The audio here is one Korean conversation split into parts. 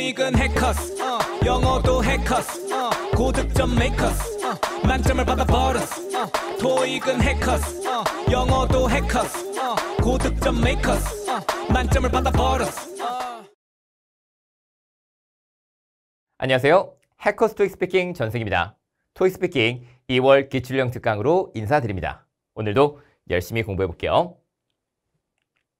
토익은 해커스 영어도 해커스 고득점 메이커스 만점을 받아버렸어 토익은 해커스 영어도 해커스 고득점 메이커스 만점을 받아버렸어. 안녕하세요. 해커스 토익 스피킹 전승입니다. 토익 스피킹 2월 기출형 특강으로 인사드립니다. 오늘도 열심히 공부해 볼게요.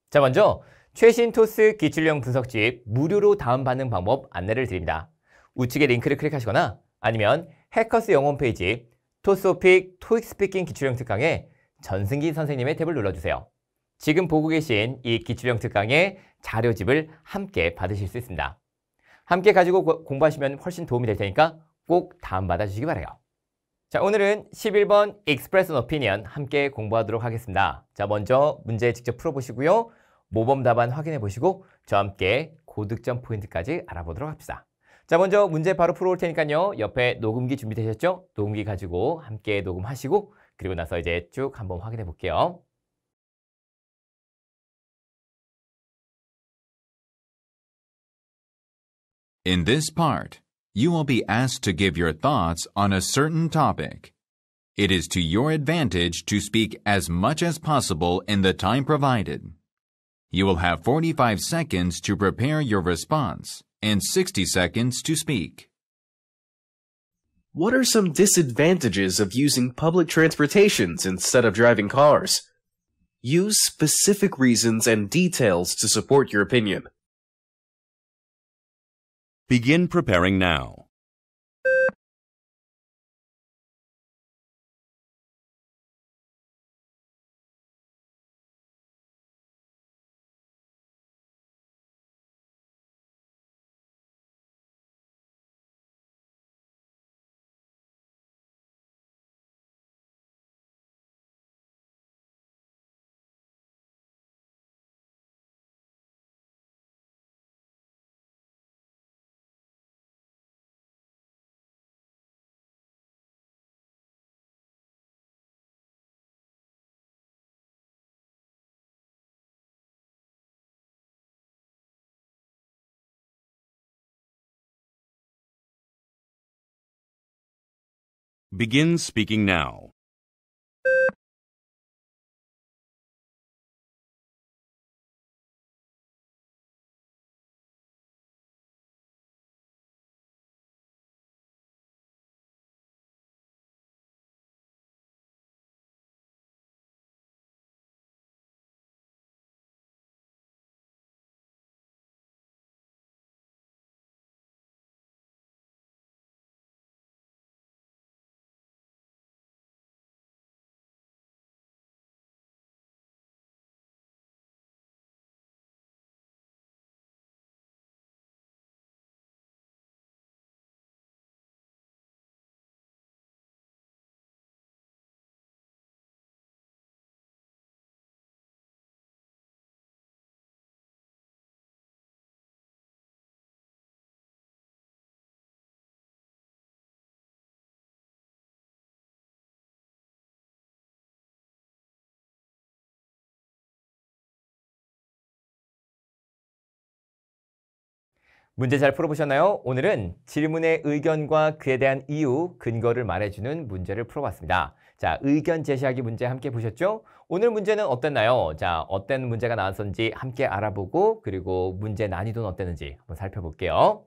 자, 먼저 최신 토스 기출형 분석집 무료로 다운받는 방법 안내를 드립니다. 우측의 링크를 클릭하시거나 아니면 해커스 영어 홈페이지 토스오픽 토익 스피킹 기출형 특강에 전승기 선생님의 탭을 눌러주세요. 지금 보고 계신 이 기출형 특강의 자료집을 함께 받으실 수 있습니다. 함께 가지고 공부하시면 훨씬 도움이 될 테니까 꼭 다운받아 주시기 바라요. 자, 오늘은 11번 Express an Opinion 함께 공부하도록 하겠습니다. 자, 먼저 문제 직접 풀어보시고요. 모범 답안 확인해 보시고 저와 함께 고득점 포인트까지 알아보도록 합시다. 자, 먼저 문제 바로 풀어올 테니까요. 옆에 녹음기 준비되셨죠? 녹음기 가지고 함께 녹음하시고 그리고 나서 이제 쭉 한번 확인해 볼게요. In this part, you will be asked to give your thoughts on a certain topic. It is to your advantage to speak as much as possible in the time provided. You will have 45 seconds to prepare your response and 60 seconds to speak. What are some disadvantages of using public transportations instead of driving cars? Use specific reasons and details to support your opinion. Begin preparing now. Begin speaking now. 문제 잘 풀어보셨나요? 오늘은 질문의 의견과 그에 대한 이유, 근거를 말해주는 문제를 풀어봤습니다. 자, 의견 제시하기 문제 함께 보셨죠? 오늘 문제는 어땠나요? 자, 어떤 문제가 나왔는지 함께 알아보고 그리고 문제 난이도는 어땠는지 한번 살펴볼게요.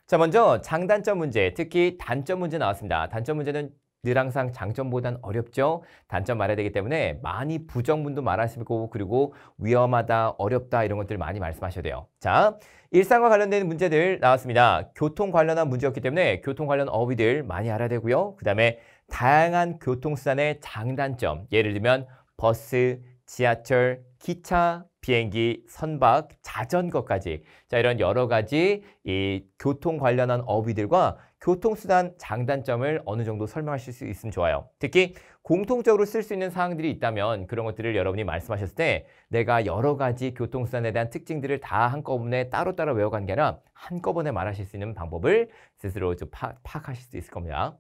자, 먼저 장단점 문제, 특히 단점 문제 나왔습니다. 단점 문제는 늘 항상 장점보단 어렵죠. 단점 말해야 되기 때문에 많이 부정문도 말하시고 그리고 위험하다, 어렵다 이런 것들 많이 말씀하셔야 돼요. 자, 일상과 관련된 문제들 나왔습니다. 교통 관련한 문제였기 때문에 교통 관련 어휘들 많이 알아야 되고요. 그 다음에 다양한 교통수단의 장단점, 예를 들면 버스, 지하철, 기차, 비행기, 선박, 자전거까지 자 이런 여러 가지 이 교통 관련한 어휘들과 교통수단 장단점을 어느 정도 설명하실 수 있으면 좋아요. 특히 공통적으로 쓸 수 있는 사항들이 있다면 그런 것들을 여러분이 말씀하셨을 때 내가 여러 가지 교통수단에 대한 특징들을 다 한꺼번에 따로따로 외워가는 게 아니라 한꺼번에 말하실 수 있는 방법을 스스로 좀 파악하실 수 있을 겁니다.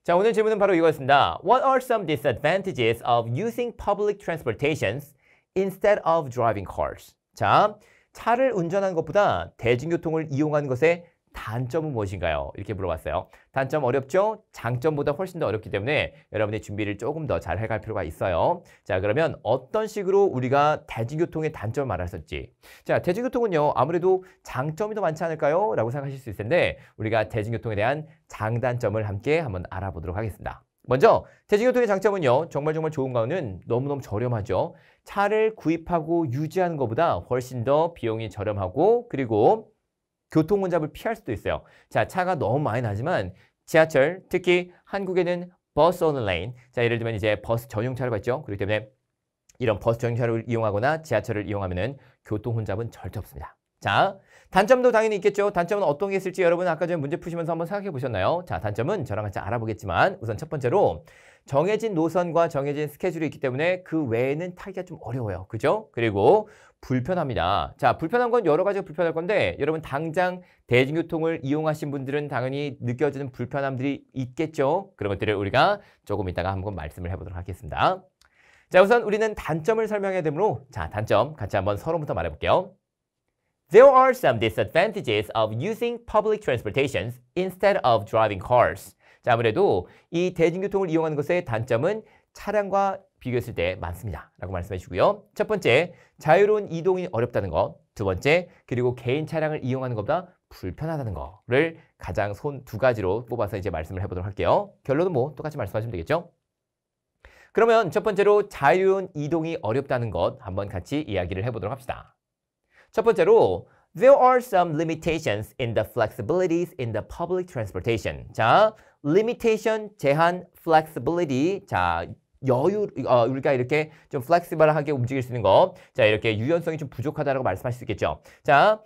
자, 오늘 질문은 바로 이거였습니다. What are some disadvantages of using public transportations instead of driving cars? 자, 차를 운전하는 것보다 대중교통을 이용하는 것의 단점은 무엇인가요? 이렇게 물어봤어요. 단점 어렵죠? 장점보다 훨씬 더 어렵기 때문에 여러분의 준비를 조금 더 잘 해갈 필요가 있어요. 자, 그러면 어떤 식으로 우리가 대중교통의 단점을 말했었지? 자, 대중교통은요, 아무래도 장점이 더 많지 않을까요? 라고 생각하실 수 있을 텐데 우리가 대중교통에 대한 장단점을 함께 한번 알아보도록 하겠습니다. 먼저 대중교통의 장점은요, 정말 좋은 거는 너무너무 저렴하죠. 차를 구입하고 유지하는 것보다 훨씬 더 비용이 저렴하고 그리고 교통 혼잡을 피할 수도 있어요. 자, 차가 너무 많이 나지만 지하철, 특히 한국에는 버스 오는 레인, 자, 예를 들면 이제 버스 전용 차로가 있죠. 그렇기 때문에 이런 버스 전용 차로를 이용하거나 지하철을 이용하면은 교통 혼잡은 절대 없습니다. 자, 단점도 당연히 있겠죠. 단점은 어떤 게 있을지 여러분 아까 전에 문제 푸시면서 한번 생각해 보셨나요? 자, 단점은 저랑 같이 알아보겠지만 우선 첫 번째로 정해진 노선과 정해진 스케줄이 있기 때문에 그 외에는 타기가 좀 어려워요. 그죠? 그리고 불편합니다. 자, 불편한 건 여러 가지가 불편할 건데 여러분 당장 대중교통을 이용하신 분들은 당연히 느껴지는 불편함들이 있겠죠. 그런 것들을 우리가 조금 이따가 한번 말씀을 해보도록 하겠습니다. 자, 우선 우리는 단점을 설명해야 되므로 자, 단점 같이 한번 서로부터 말해볼게요. There are some disadvantages of using public transportation instead of driving cars. 자, 아무래도 이 대중교통을 이용하는 것의 단점은 차량과 비교했을 때 많습니다. 라고 말씀해 주고요. 첫 번째, 자유로운 이동이 어렵다는 것. 두 번째, 그리고 개인 차량을 이용하는 것보다 불편하다는 거를 가장 손 두 가지로 뽑아서 이제 말씀을 해보도록 할게요. 결론은 뭐 똑같이 말씀하시면 되겠죠? 그러면 첫 번째로 자유로운 이동이 어렵다는 것 한번 같이 이야기를 해보도록 합시다. 첫 번째로 There are some limitations in the flexibilities in the public transportation. 자, limitation, 제한, flexibility. 자, 여유, 우리가 이렇게 좀 flexible하게 움직일 수 있는 거. 자, 이렇게 유연성이 좀 부족하다고 말씀하실 수 있겠죠. 자,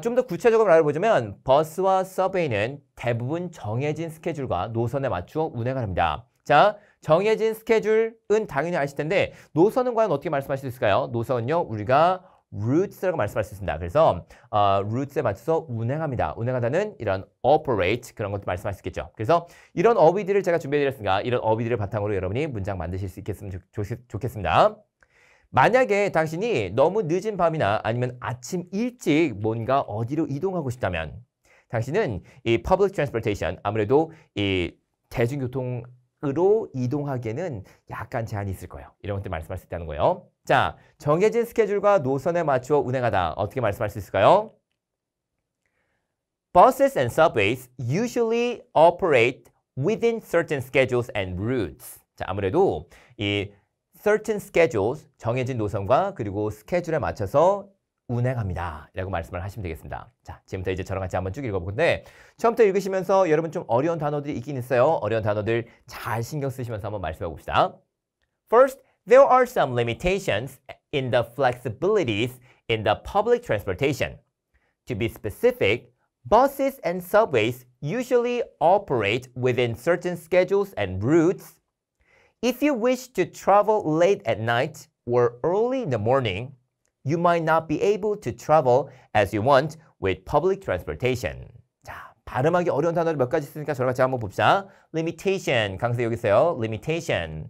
좀 더 구체적으로 알아보자면 버스와 서브웨이는 대부분 정해진 스케줄과 노선에 맞추어 운행을 합니다. 자, 정해진 스케줄은 당연히 아실 텐데 노선은 과연 어떻게 말씀하실 수 있을까요? 노선은요, 우리가 routes라고 말씀할 수 있습니다. 그래서 routes에 맞춰서 운행합니다. 운행하다는 이런 operate 그런 것도 말씀할 수 있겠죠. 그래서 이런 어휘들을 제가 준비해드렸으니까 이런 어휘들을 바탕으로 여러분이 문장 만드실 수 있겠으면 좋겠습니다. 만약에 당신이 너무 늦은 밤이나 아니면 아침 일찍 뭔가 어디로 이동하고 싶다면 당신은 이 public transportation 아무래도 이 대중교통으로 이동하기에는 약간 제한이 있을 거예요. 이런 것들 말씀할 수 있다는 거예요. 자, 정해진 스케줄과 노선에 맞추어 운행하다. 어떻게 말씀할 수 있을까요? Buses and subways usually operate within certain schedules and routes. 자, 아무래도 이 certain schedules, 정해진 노선과 그리고 스케줄에 맞춰서 운행합니다. 라고 말씀을 하시면 되겠습니다. 자, 지금부터 이제 저랑 같이 한번 쭉 읽어볼 건데 처음부터 읽으시면서 여러분 좀 어려운 단어들이 있긴 있어요. 어려운 단어들 잘 신경 쓰시면서 한번 말씀해 봅시다. First, there are some limitations in the flexibilities in the public transportation. To be specific, buses and subways usually operate within certain schedules and routes. If you wish to travel late at night or early in the morning, you might not be able to travel as you want with public transportation. 자, 발음하기 어려운 단어를 몇 가지 있으니까 저랑 같이 한번 봅시다. Limitation, 강세 여기 있어요. Limitation.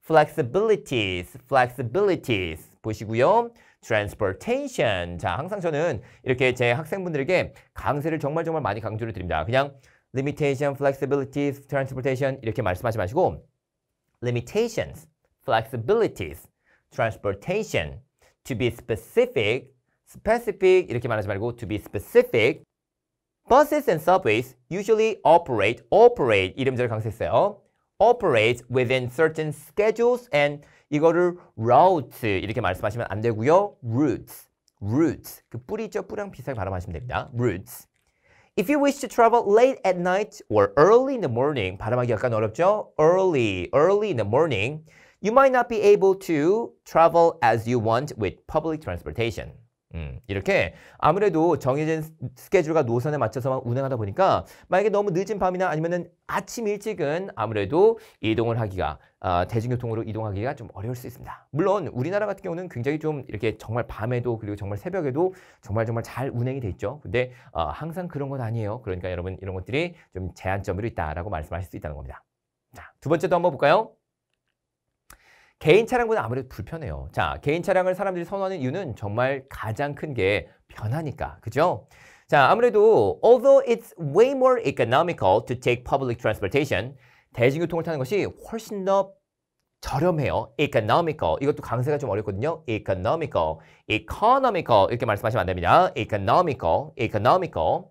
Flexibilities, flexibilities 보시고요. Transportation. 자, 항상 저는 이렇게 제 학생분들에게 강세를 정말 많이 강조를 드립니다. 그냥 limitation, flexibilities, transportation 이렇게 말씀하지 마시고 limitations, flexibilities, transportation. To be specific, specific 이렇게 말하지 말고 to be specific. Buses and subways usually operate 이름대로 강세했어요. operate within certain schedules and 이거를 routes 이렇게 말씀하시면 안 되고요. routes. 그 뿌리 있죠? 뿌리랑 비슷하게 발음하시면 됩니다. routes. If you wish to travel late at night or early in the morning, 발음하기 약간 어렵죠? early in the morning, you might not be able to travel as you want with public transportation. 이렇게 아무래도 정해진 스케줄과 노선에 맞춰서만 운행하다 보니까 만약에 너무 늦은 밤이나 아니면은 아침 일찍은 아무래도 이동을 하기가 대중교통으로 이동하기가 좀 어려울 수 있습니다. 물론 우리나라 같은 경우는 굉장히 좀 이렇게 정말 밤에도 그리고 정말 새벽에도 정말 잘 운행이 돼 있죠. 근데 항상 그런 건 아니에요. 그러니까 여러분 이런 것들이 좀 제한점으로 있다라고 말씀하실 수 있다는 겁니다. 자, 두 번째도 한번 볼까요? 개인 차량보다 아무래도 불편해요. 자, 개인 차량을 사람들이 선호하는 이유는 정말 가장 큰 게 편하니까. 그죠? 자, 아무래도 although it's way more economical to take public transportation, 대중교통을 타는 것이 훨씬 더 저렴해요. economical. 이것도 강세가 좀 어렵거든요. economical. 이렇게 말씀하시면 안 됩니다. economical.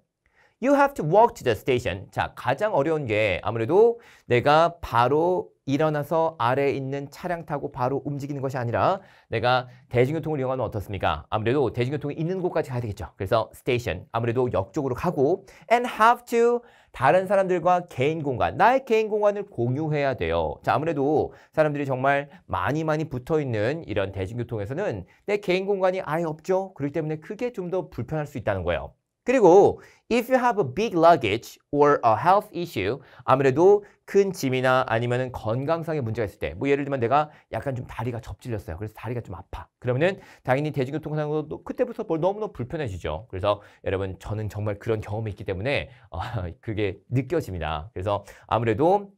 You have to walk to the station. 자, 가장 어려운 게 아무래도 내가 바로 일어나서 아래에 있는 차량 타고 바로 움직이는 것이 아니라 내가 대중교통을 이용하면 어떻습니까? 아무래도 대중교통이 있는 곳까지 가야 되겠죠. 그래서 station, 아무래도 역 쪽으로 가고 and have to, 다른 사람들과 개인 공간, 나의 개인 공간을 공유해야 돼요. 자, 아무래도 사람들이 정말 많이 붙어있는 이런 대중교통에서는 내 개인 공간이 아예 없죠. 그렇기 때문에 그게 좀 더 불편할 수 있다는 거예요. 그리고 if you have a big luggage or a health issue, 아무래도 큰 짐이나 아니면은 건강상의 문제가 있을 때, 뭐 예를 들면 내가 약간 좀 다리가 접질렸어요. 그래서 다리가 좀 아파. 그러면은 당연히 대중교통 타는 것도 그때부터 너무너무 불편해지죠. 그래서 여러분, 저는 정말 그런 경험이 있기 때문에 그게 느껴집니다. 그래서 아무래도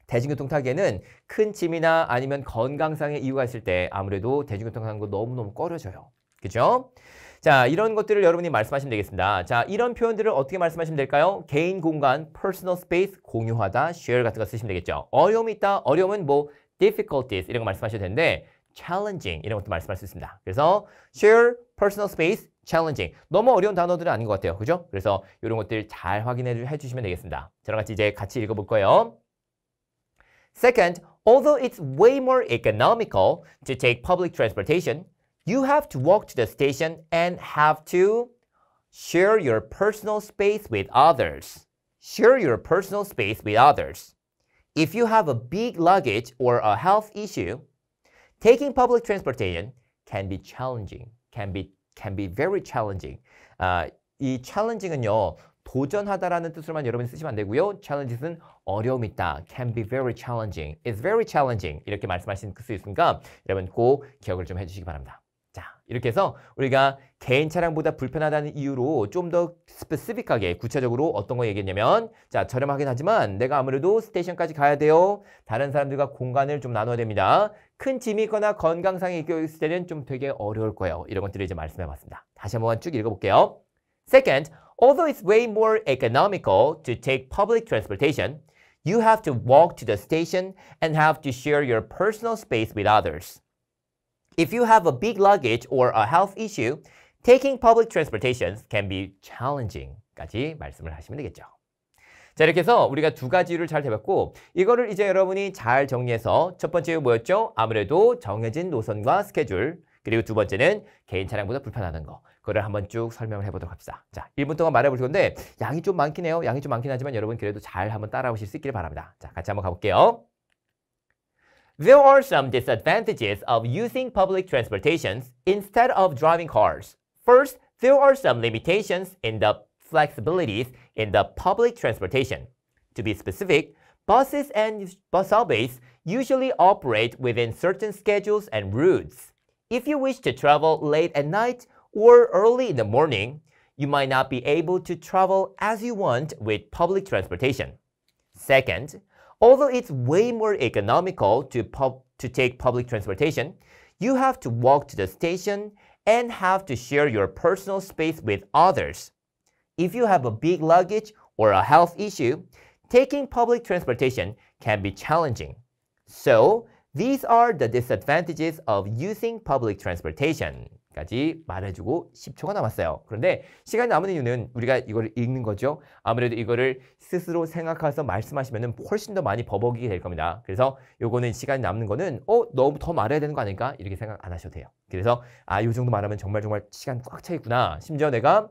대중교통 타기에는 큰 짐이나 아니면 건강상의 이유가 있을 때 아무래도 대중교통 타는 거 너무너무 꺼려져요. 그죠? 자, 이런 것들을 여러분이 말씀하시면 되겠습니다. 자, 이런 표현들을 어떻게 말씀하시면 될까요? 개인 공간, personal space, 공유하다, share 같은 거 쓰시면 되겠죠. 어려움이 있다. 어려움은 뭐 difficulties 이런 거 말씀하셔도 되는데 challenging 이런 것도 말씀할 수 있습니다. 그래서 share, personal space, challenging. 너무 어려운 단어들은 아닌 것 같아요. 그죠? 그래서 이런 것들 잘 확인해 주시면 되겠습니다. 저랑 같이 이제 같이 읽어볼 거예요. Second, although it's way more economical to take public transportation, you have to walk to the station and have to share your personal space with others. Share your personal space with others. If you have a big luggage or a health issue, taking public transportation can be challenging. Can be very challenging. 이 challenging은요, 도전하다라는 뜻으로만 여러분이 쓰시면 안 되고요. challenges는 어려움이 있다. can be very challenging. It's very challenging. 이렇게 말씀하실 수 있으니까 여러분 꼭 기억을 좀 해주시기 바랍니다. 자, 이렇게 해서 우리가 개인 차량보다 불편하다는 이유로 좀 더 스페시픽하게 구체적으로 어떤 거 얘기했냐면, 자, 저렴하긴 하지만 내가 아무래도 스테이션까지 가야 돼요. 다른 사람들과 공간을 좀 나눠야 됩니다. 큰 짐이 있거나 건강상의 이슈가 있을 때는 좀 되게 어려울 거예요. 이런 것들을 이제 말씀해 봤습니다. 다시 한번 쭉 읽어볼게요. Second, although it's way more economical to take public transportation, you have to walk to the station and have to share your personal space with others. If you have a big luggage or a health issue, taking public transportation can be challenging. 까지 말씀을 하시면 되겠죠. 자, 이렇게 해서 우리가 두 가지를 잘 배웠고, 이거를 이제 여러분이 잘 정리해서 첫 번째 뭐였죠? 아무래도 정해진 노선과 스케줄, 그리고 두 번째는 개인 차량보다 불편하다는 거. 그거를 한번 쭉 설명을 해보도록 합시다. 자, 1분 동안 말해볼 건데 양이 좀 많긴 해요. 양이 좀 많긴 하지만 여러분 그래도 잘 한번 따라오실 수 있기를 바랍니다. 자, 같이 한번 가볼게요. There are some disadvantages of using public transportation instead of driving cars. First, there are some limitations in the flexibilities in the public transportation. To be specific, buses and bus subways usually operate within certain schedules and routes. If you wish to travel late at night or early in the morning, you might not be able to travel as you want with public transportation. Second, although it's way more economical to take public transportation, you have to walk to the station and have to share your personal space with others. If you have a big luggage or a health issue, taking public transportation can be challenging. So, these are the disadvantages of using public transportation. 까지 말해주고 10초가 남았어요. 그런데 시간이 남은 이유는 우리가 이거를 읽는 거죠. 아무래도 이거를 스스로 생각해서 말씀하시면 훨씬 더 많이 버벅이게 될 겁니다. 그래서 요거는 시간이 남는 거는 너무 더 말해야 되는 거 아닐까? 이렇게 생각 안 하셔도 돼요. 그래서 요 정도 말하면 정말 시간 꽉 차 있구나. 심지어 내가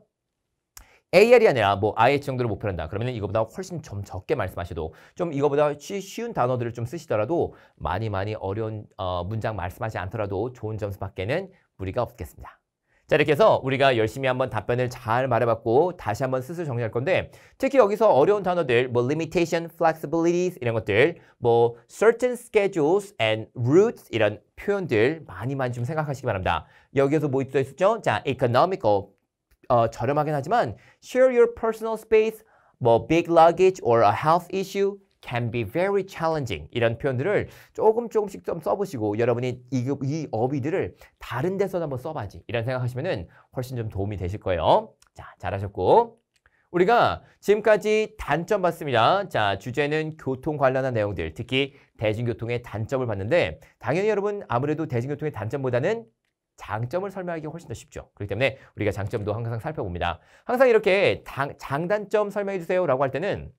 AR이 아니라 뭐 IH 정도로 목표를 한다. 그러면 이거보다 훨씬 좀 적게 말씀하셔도 좀 이거보다 쉬운 단어들을 좀 쓰시더라도 많이 어려운 문장 말씀하지 않더라도 좋은 점수 받게는 무리가 없겠습니다. 자, 이렇게 해서 우리가 열심히 한번 답변을 잘 말해봤고 다시 한번 스스로 정리할 건데 특히 여기서 어려운 단어들 뭐 limitation, flexibilities 이런 것들 뭐 certain schedules and routes 이런 표현들 많이 좀 생각하시기 바랍니다. 여기에서 뭐 있었죠? 자, economical 저렴하긴 하지만 share your personal space, 뭐 big luggage or a health issue, can be very challenging 이런 표현들을 조금씩 좀 써보시고 여러분이 이 어휘들을 다른 데서 한번 써봐야지 이런 생각하시면은 훨씬 좀 도움이 되실 거예요. 자, 잘하셨고 우리가 지금까지 단점 봤습니다. 자, 주제는 교통 관련한 내용들, 특히 대중교통의 단점을 봤는데 당연히 여러분 아무래도 대중교통의 단점보다는 장점을 설명하기가 훨씬 더 쉽죠. 그렇기 때문에 우리가 장점도 항상 살펴봅니다. 항상 이렇게 장단점 설명해 주세요 라고 할 때는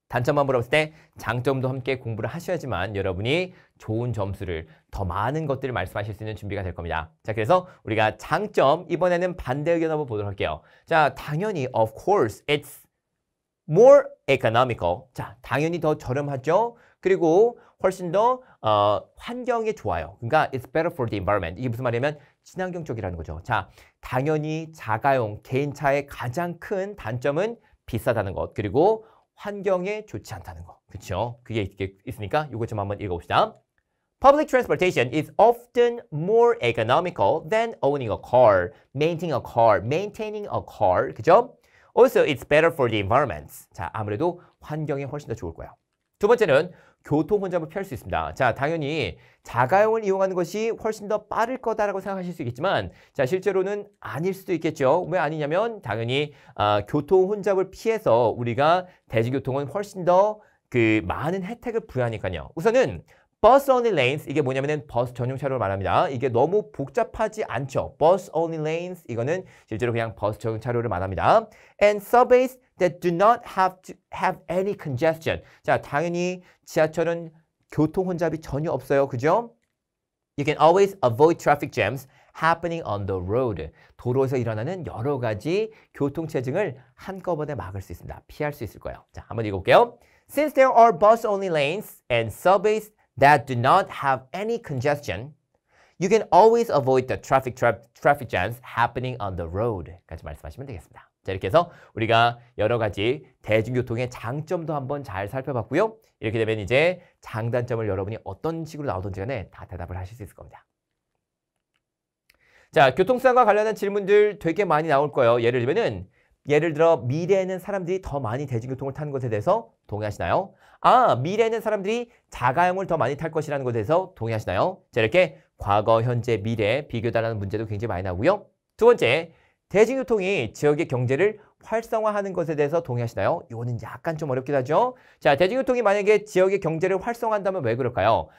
단점만 물어봤을 때 장점도 함께 공부를 하셔야지만 여러분이 좋은 점수를 더 많은 것들을 말씀하실 수 있는 준비가 될 겁니다. 자, 그래서 우리가 장점 이번에는 반대 의견 한번 보도록 할게요. 자, 당연히 of course it's more economical. 자, 당연히 더 저렴하죠. 그리고 훨씬 더 환경에 좋아요. 그러니까 it's better for the environment. 이게 무슨 말이냐면 친환경 쪽이라는 거죠. 자, 당연히 자가용 개인차의 가장 큰 단점은 비싸다는 것. 그리고 환경에 좋지 않다는 거. 그렇죠? 그게 있으니까 이것 좀 한번 읽어봅시다. Public transportation is often more economical than owning a car, maintaining a car. 그죠? Also, it's better for the environment. 자, 아무래도 환경에 훨씬 더 좋을 거예요. 두 번째는 교통 혼잡을 피할 수 있습니다. 자, 당연히 자가용을 이용하는 것이 훨씬 더 빠를 거다라고 생각하실 수 있겠지만 자, 실제로는 아닐 수도 있겠죠. 왜 아니냐면 당연히 교통 혼잡을 피해서 우리가 대중교통은 훨씬 더 많은 혜택을 부여하니까요. 우선은 bus only lanes 이게 뭐냐면은 버스 전용 차로를 말합니다. 이게 너무 복잡하지 않죠. bus only lanes 이거는 실제로 그냥 버스 전용 차로를 말합니다. And subways that do not have to have any congestion. 자, 당연히 지하철은 교통 혼잡이 전혀 없어요. 그죠? You can always avoid traffic jams happening on the road. 도로에서 일어나는 여러 가지 교통체증을 한꺼번에 막을 수 있습니다. 피할 수 있을 거예요. 자, 한번 읽어볼게요. Since there are bus only lanes and subways that do not have any congestion, you can always avoid the traffic jams happening on the road. 까지 말씀하시면 되겠습니다. 자, 이렇게 해서 우리가 여러 가지 대중교통의 장점도 한번 잘 살펴봤고요. 이렇게 되면 이제 장단점을 여러분이 어떤 식으로 나오든지 간에 다 대답을 하실 수 있을 겁니다. 자, 교통수단과 관련한 질문들 되게 많이 나올 거예요. 예를 들어 미래에는 사람들이 더 많이 대중교통을 타는 것에 대해서 동의하시나요? 미래에는 사람들이 자가용을 더 많이 탈 것이라는 것에 대해서 동의하시나요? 자, 이렇게 과거, 현재, 미래 비교달라는 문제도 굉장히 많이 나오고요. 두 번째, 대중교통이 지역의 경제를 활성화하는 것에 대해서 동의하시나요? 이거는 약간 좀 어렵긴 하죠. 자, 대중교통이 만약에 지역의 경제를 활성화한다면 왜 그럴까요?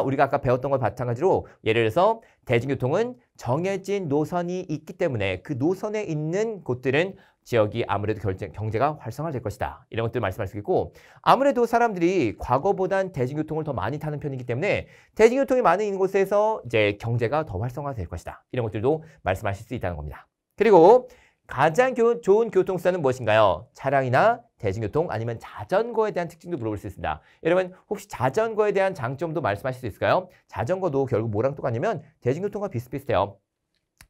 우리가 아까 배웠던 것 마찬가지로 예를 들어서 대중교통은 정해진 노선이 있기 때문에 그 노선에 있는 곳들은 지역이 아무래도 경제가 활성화될 것이다. 이런 것들 말씀할 수 있고 아무래도 사람들이 과거보단 대중교통을 더 많이 타는 편이기 때문에 대중교통이 많은 있는 곳에서 이제 경제가 더 활성화될 것이다. 이런 것들도 말씀하실 수 있다는 겁니다. 그리고 가장 좋은 교통수단은 무엇인가요? 차량이나 대중교통 아니면 자전거에 대한 특징도 물어볼 수 있습니다. 여러분 혹시 자전거에 대한 장점도 말씀하실 수 있을까요? 자전거도 결국 뭐랑 똑같냐면 대중교통과 비슷비슷해요.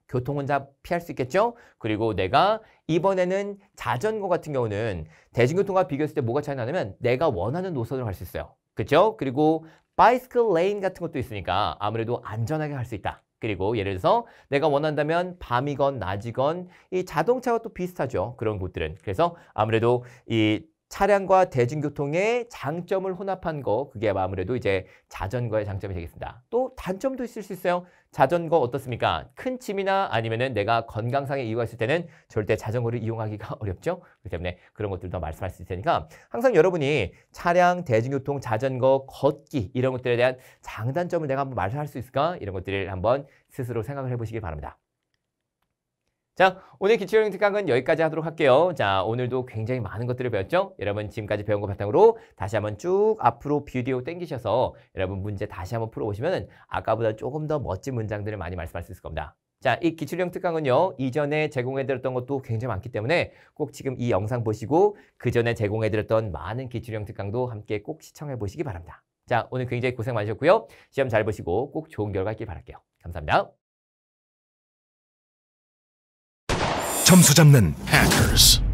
교통 혼잡 피할 수 있겠죠? 그리고 내가 이번에는 자전거 같은 경우는 대중교통과 비교했을 때 뭐가 차이 나냐면 내가 원하는 노선으로 갈 수 있어요. 그렇죠? 그리고 바이스클 레인 같은 것도 있으니까 아무래도 안전하게 갈 수 있다. 그리고 예를 들어서 내가 원한다면 밤이건 낮이건 이 자동차와 또 비슷하죠. 그런 곳들은. 그래서 아무래도 이 차량과 대중교통의 장점을 혼합한 거 그게 아무래도 이제 자전거의 장점이 되겠습니다. 또 단점도 있을 수 있어요. 자전거 어떻습니까? 큰 짐이나 아니면은 내가 건강상에 이유가 있을 때는 절대 자전거를 이용하기가 어렵죠. 그렇기 때문에 그런 것들도 말씀할 수 있을 테니까 항상 여러분이 차량, 대중교통, 자전거, 걷기 이런 것들에 대한 장단점을 내가 한번 말할 수 있을까? 이런 것들을 한번 스스로 생각을 해보시기 바랍니다. 자, 오늘 기초형 특강은 여기까지 하도록 할게요. 자, 오늘도 굉장히 많은 것들을 배웠죠? 여러분 지금까지 배운 거 바탕으로 다시 한번 쭉 앞으로 비디오 땡기셔서 여러분 문제 다시 한번 풀어보시면 아까보다 조금 더 멋진 문장들을 많이 말씀할 수 있을 겁니다. 자, 이 기출형 특강은요. 이전에 제공해드렸던 것도 굉장히 많기 때문에 꼭 지금 이 영상 보시고 그 전에 제공해드렸던 많은 기출형 특강도 함께 꼭 시청해 보시기 바랍니다. 자, 오늘 굉장히 고생 많으셨고요. 시험 잘 보시고 꼭 좋은 결과 있길 바랄게요. 감사합니다. 점수 잡는 Hackers.